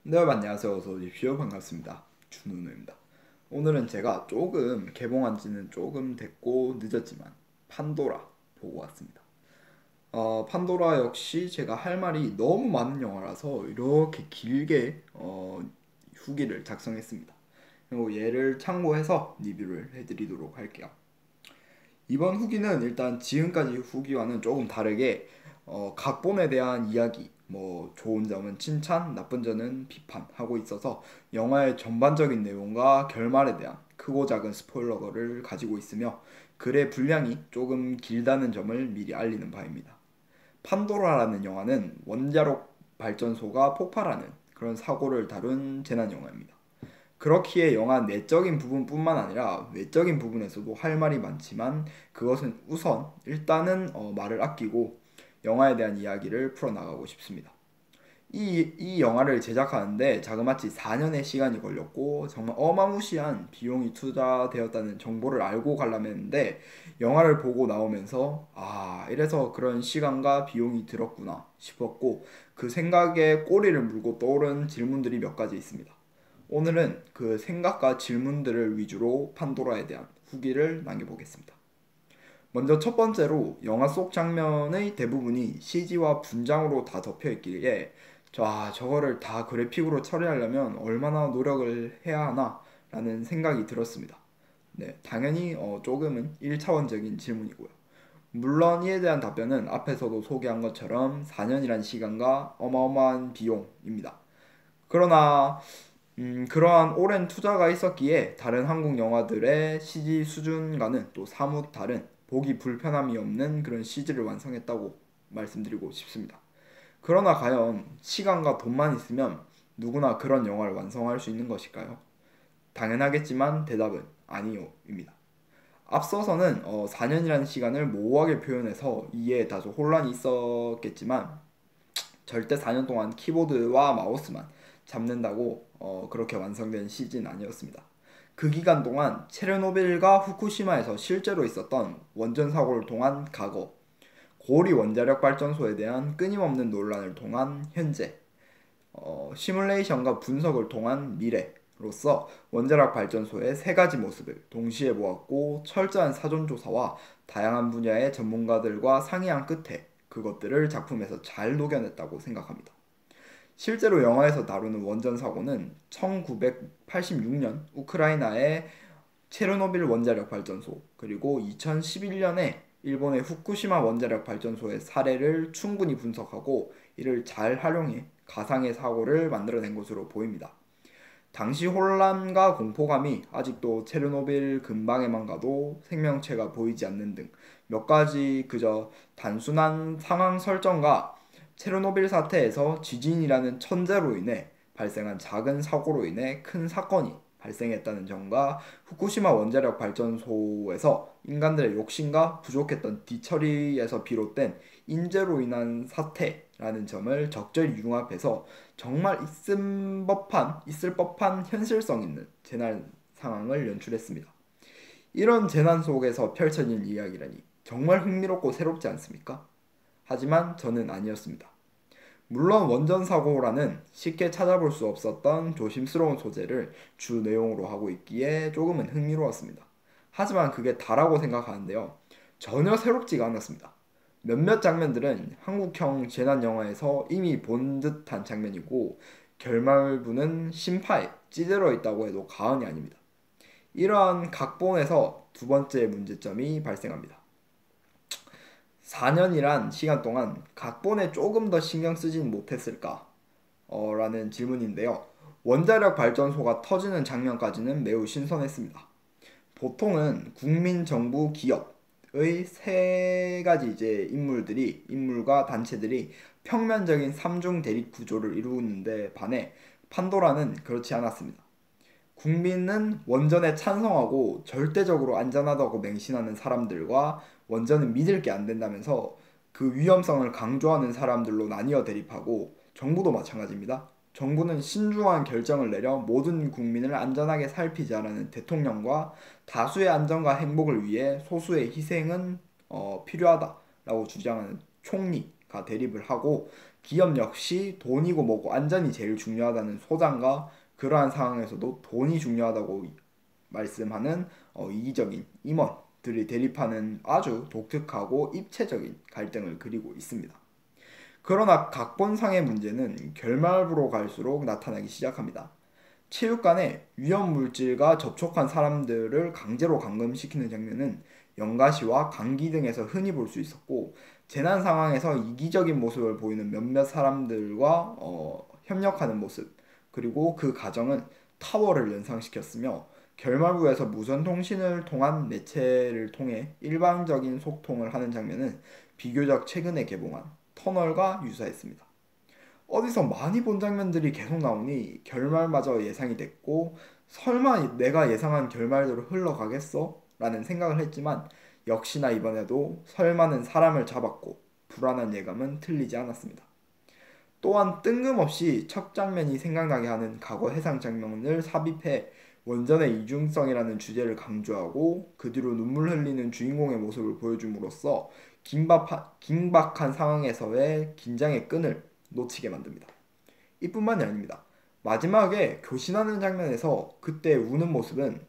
네, 안녕하세요. 어서 오십시오. 반갑습니다. 준우입니다. 오늘은 제가 조금 개봉한 지는 조금 됐고 늦었지만 판도라 보고 왔습니다. 판도라 역시 제가 할 말이 너무 많은 영화라서 이렇게 길게 후기를 작성했습니다. 그리고 얘를 참고해서 리뷰를 해드리도록 할게요. 이번 후기는 일단 지금까지 후기와는 조금 다르게 각본에 대한 이야기, 뭐 좋은 점은 칭찬, 나쁜 점은 비판하고 있어서 영화의 전반적인 내용과 결말에 대한 크고 작은 스포일러를 가지고 있으며 글의 분량이 조금 길다는 점을 미리 알리는 바입니다. 판도라라는 영화는 원자력 발전소가 폭발하는 그런 사고를 다룬 재난 영화입니다. 그렇기에 영화 내적인 부분뿐만 아니라 외적인 부분에서도 할 말이 많지만 그것은 우선 일단은 말을 아끼고 영화에 대한 이야기를 풀어나가고 싶습니다. 이 영화를 제작하는데 자그마치 4년의 시간이 걸렸고 정말 어마무시한 비용이 투자되었다는 정보를 알고 가려면 했는데 영화를 보고 나오면서 이래서 그런 시간과 비용이 들었구나 싶었고 그 생각에 꼬리를 물고 떠오른 질문들이 몇 가지 있습니다. 오늘은 그 생각과 질문들을 위주로 판도라에 대한 후기를 남겨보겠습니다. 먼저 첫 번째로 영화 속 장면의 대부분이 CG와 분장으로 다 덮여 있기에 저거를 다 그래픽으로 처리하려면 얼마나 노력을 해야 하나 라는 생각이 들었습니다. 네, 당연히 조금은 1차원적인 질문이고요. 물론 이에 대한 답변은 앞에서도 소개한 것처럼 4년이란 시간과 어마어마한 비용입니다. 그러나 그러한 오랜 투자가 있었기에 다른 한국 영화들의 CG 수준과는 또 사뭇 다른 보기 불편함이 없는 그런 CG를 완성했다고 말씀드리고 싶습니다. 그러나 과연 시간과 돈만 있으면 누구나 그런 영화를 완성할 수 있는 것일까요? 당연하겠지만 대답은 아니요입니다. 앞서서는 4년이라는 시간을 모호하게 표현해서 이해에 다소 혼란이 있었겠지만 절대 4년 동안 키보드와 마우스만 잡는다고 그렇게 완성된 CG는 아니었습니다. 그 기간 동안 체르노빌과 후쿠시마에서 실제로 있었던 원전 사고를 통한 과거, 고리 원자력 발전소에 대한 끊임없는 논란을 통한 현재, 시뮬레이션과 분석을 통한 미래로서 원자력 발전소의 세 가지 모습을 동시에 보았고 철저한 사전 조사와 다양한 분야의 전문가들과 상의한 끝에 그것들을 작품에서 잘 녹여냈다고 생각합니다. 실제로 영화에서 다루는 원전 사고는 1986년 우크라이나의 체르노빌 원자력 발전소 그리고 2011년에 일본의 후쿠시마 원자력 발전소의 사례를 충분히 분석하고 이를 잘 활용해 가상의 사고를 만들어낸 것으로 보입니다. 당시 혼란과 공포감이 아직도 체르노빌 근방에만 가도 생명체가 보이지 않는 등 몇 가지 그저 단순한 상황 설정과 체르노빌 사태에서 지진이라는 천재로 인해 발생한 작은 사고로 인해 큰 사건이 발생했다는 점과 후쿠시마 원자력 발전소에서 인간들의 욕심과 부족했던 뒤처리에서 비롯된 인재로 인한 사태라는 점을 적절히 융합해서 정말 있을 법한 현실성 있는 재난 상황을 연출했습니다. 이런 재난 속에서 펼쳐진 이야기라니 정말 흥미롭고 새롭지 않습니까? 하지만 저는 아니었습니다. 물론 원전 사고라는 쉽게 찾아볼 수 없었던 조심스러운 소재를 주 내용으로 하고 있기에 조금은 흥미로웠습니다. 하지만 그게 다라고 생각하는데요. 전혀 새롭지가 않았습니다. 몇몇 장면들은 한국형 재난 영화에서 이미 본 듯한 장면이고 결말부는 심파에 찌들어 있다고 해도 과언이 아닙니다. 이러한 각본에서 두 번째 문제점이 발생합니다. 4년이란 시간 동안 각본에 조금 더 신경 쓰진 못했을까? 라는 질문인데요. 원자력 발전소가 터지는 장면까지는 매우 신선했습니다. 보통은 국민, 정부, 기업의 세 가지 인물과 단체들이 평면적인 삼중 대립 구조를 이루는데 반해 판도라는 그렇지 않았습니다. 국민은 원전에 찬성하고 절대적으로 안전하다고 맹신하는 사람들과 원전은 믿을 게 안 된다면서 그 위험성을 강조하는 사람들로 나뉘어 대립하고 정부도 마찬가지입니다. 정부는 신중한 결정을 내려 모든 국민을 안전하게 살피자라는 대통령과 다수의 안전과 행복을 위해 소수의 희생은 필요하다라고 주장하는 총리 정치가 대립을 하고 기업 역시 돈이고 뭐고 안전이 제일 중요하다는 소장과 그러한 상황에서도 돈이 중요하다고 말씀하는 이기적인 임원들이 대립하는 아주 독특하고 입체적인 갈등을 그리고 있습니다. 그러나 각본상의 문제는 결말부로 갈수록 나타나기 시작합니다. 체육관에 위험물질과 접촉한 사람들을 강제로 감금시키는 장면은 연가시와 강기 등에서 흔히 볼 수 있었고, 재난 상황에서 이기적인 모습을 보이는 몇몇 사람들과 협력하는 모습, 그리고 그 과정은 타워를 연상시켰으며, 결말부에서 무선 통신을 통한 매체를 통해 일방적인 소통을 하는 장면은 비교적 최근에 개봉한 터널과 유사했습니다. 어디서 많이 본 장면들이 계속 나오니 결말마저 예상이 됐고, 설마 내가 예상한 결말대로 흘러가겠어? 라는 생각을 했지만 역시나 이번에도 설마는 사람을 잡았고 불안한 예감은 틀리지 않았습니다. 또한 뜬금없이 첫 장면이 생각나게 하는 과거 해상 장면을 삽입해 원전의 이중성이라는 주제를 강조하고 그 뒤로 눈물 흘리는 주인공의 모습을 보여줌으로써 긴박한 상황에서의 긴장의 끈을 놓치게 만듭니다. 이뿐만이 아닙니다. 마지막에 교신하는 장면에서 그때 우는 모습은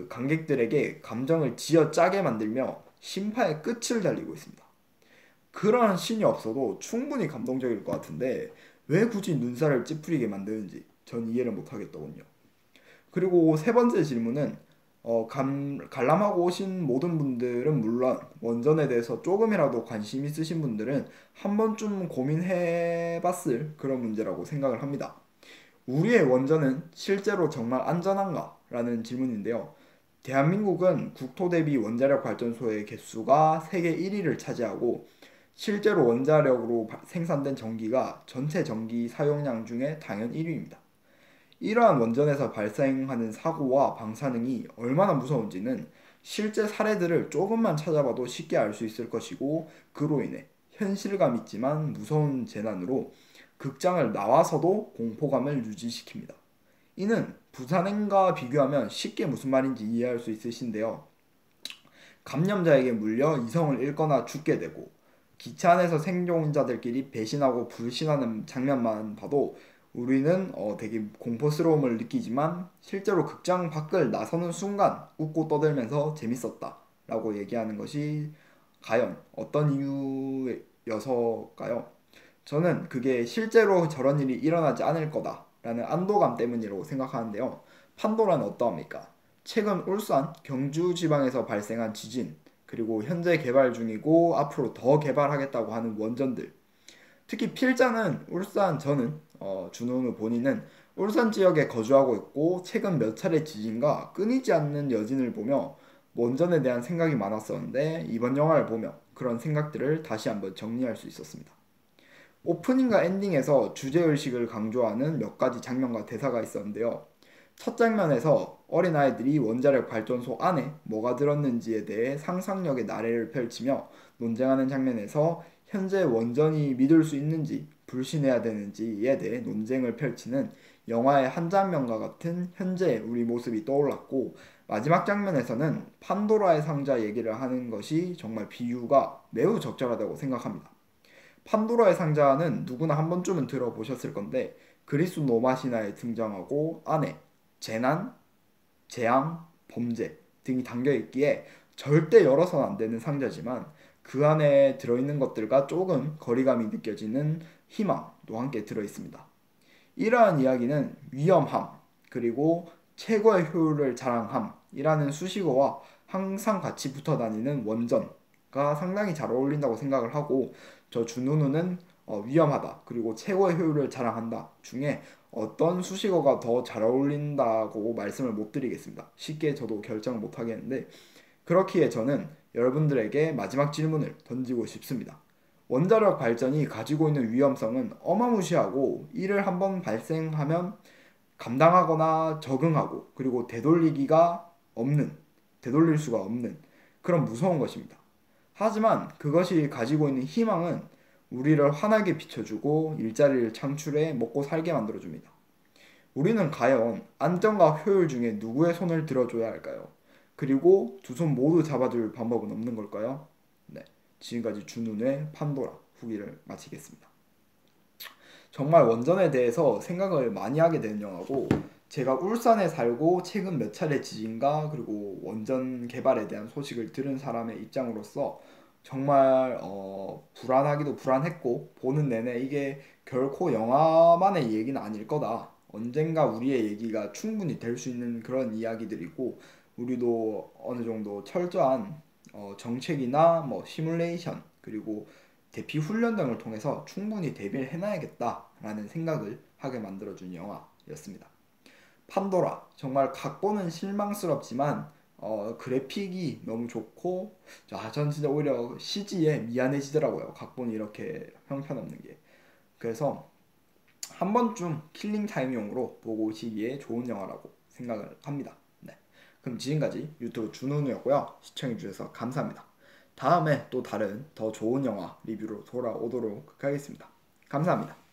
관객들에게 감정을 쥐어짜게 만들며 심파의 끝을 달리고 있습니다. 그러한 신이 없어도 충분히 감동적일 것 같은데 왜 굳이 눈살을 찌푸리게 만드는지 전 이해를 못하겠더군요. 그리고 세 번째 질문은 관람하고 오신 모든 분들은 물론 원전에 대해서 조금이라도 관심 있으신 분들은 한 번쯤 고민해봤을 그런 문제라고 생각을 합니다. 우리의 원전은 실제로 정말 안전한가? 라는 질문인데요. 대한민국은 국토 대비 원자력 발전소의 개수가 세계 1위를 차지하고 실제로 원자력으로 생산된 전기가 전체 전기 사용량 중에 당연 1위입니다. 이러한 원전에서 발생하는 사고와 방사능이 얼마나 무서운지는 실제 사례들을 조금만 찾아봐도 쉽게 알 수 있을 것이고, 그로 인해 현실감 있지만 무서운 재난으로 극장을 나와서도 공포감을 유지시킵니다. 이는 부산행과 비교하면 쉽게 무슨 말인지 이해할 수 있으신데요. 감염자에게 물려 이성을 잃거나 죽게 되고 기차 안에서 생존자들끼리 배신하고 불신하는 장면만 봐도 우리는 되게 공포스러움을 느끼지만 실제로 극장 밖을 나서는 순간 웃고 떠들면서 재밌었다 라고 얘기하는 것이 과연 어떤 이유여서일까요? 저는 그게 실제로 저런 일이 일어나지 않을 거다라는 안도감 때문이라고 생각하는데요. 판도라는 어떠합니까? 최근 울산, 경주 지방에서 발생한 지진, 그리고 현재 개발 중이고 앞으로 더 개발하겠다고 하는 원전들, 특히 필자는 저는 준호는 본인은 울산 지역에 거주하고 있고 최근 몇 차례 지진과 끊이지 않는 여진을 보며 원전에 대한 생각이 많았었는데 이번 영화를 보며 그런 생각들을 다시 한번 정리할 수 있었습니다. 오프닝과 엔딩에서 주제의식을 강조하는 몇 가지 장면과 대사가 있었는데요. 첫 장면에서 어린아이들이 원자력 발전소 안에 뭐가 들었는지에 대해 상상력의 나래를 펼치며 논쟁하는 장면에서 현재 원전이 믿을 수 있는지 불신해야 되는지에 대해 논쟁을 펼치는 영화의 한 장면과 같은 현재 우리 모습이 떠올랐고, 마지막 장면에서는 판도라의 상자 얘기를 하는 것이 정말 비유가 매우 적절하다고 생각합니다. 판도라의 상자는 누구나 한 번쯤은 들어보셨을 건데 그리스 로마 신화에 등장하고 안에 재난, 재앙, 범죄 등이 담겨 있기에 절대 열어서는 안 되는 상자지만 그 안에 들어있는 것들과 조금 거리감이 느껴지는 희망도 함께 들어있습니다. 이러한 이야기는 위험함, 그리고 최고의 효율을 자랑함이라는 수식어와 항상 같이 붙어 다니는 원전과 상당히 잘 어울린다고 생각을 하고, 저 준우는 위험하다 그리고 최고의 효율을 자랑한다 중에 어떤 수식어가 더 잘 어울린다고 말씀을 못 드리겠습니다. 쉽게 저도 결정을 못 하겠는데, 그렇기에 저는 여러분들에게 마지막 질문을 던지고 싶습니다. 원자력 발전이 가지고 있는 위험성은 어마무시하고 이를 한번 발생하면 감당하거나 적응하고 그리고 되돌릴 수가 없는 그런 무서운 것입니다. 하지만 그것이 가지고 있는 희망은 우리를 환하게 비춰주고 일자리를 창출해 먹고 살게 만들어줍니다. 우리는 과연 안정과 효율 중에 누구의 손을 들어줘야 할까요? 그리고 두 손 모두 잡아줄 방법은 없는 걸까요? 네. 지금까지 준우의 판도라 후기를 마치겠습니다. 정말 원전에 대해서 생각을 많이 하게 되는 영화고, 제가 울산에 살고 최근 몇 차례 지진과 그리고 원전 개발에 대한 소식을 들은 사람의 입장으로서 정말 불안하기도 불안했고, 보는 내내 이게 결코 영화만의 얘기는 아닐 거다. 언젠가 우리의 얘기가 충분히 될 수 있는 그런 이야기들이고, 우리도 어느 정도 철저한 정책이나 뭐 시뮬레이션 그리고 대피 훈련 등을 통해서 충분히 대비를 해놔야겠다라는 생각을 하게 만들어준 영화였습니다. 판도라 정말 각본은 실망스럽지만 그래픽이 너무 좋고, 전 진짜 오히려 CG에 미안해지더라고요. 각본이 이렇게 형편없는 게. 그래서 한 번쯤 킬링 타임용으로 보고 오시기에 좋은 영화라고 생각을 합니다. 네. 그럼 지금까지 유튜브 준호누였고요. 시청해주셔서 감사합니다. 다음에 또 다른 더 좋은 영화 리뷰로 돌아오도록 하겠습니다. 감사합니다.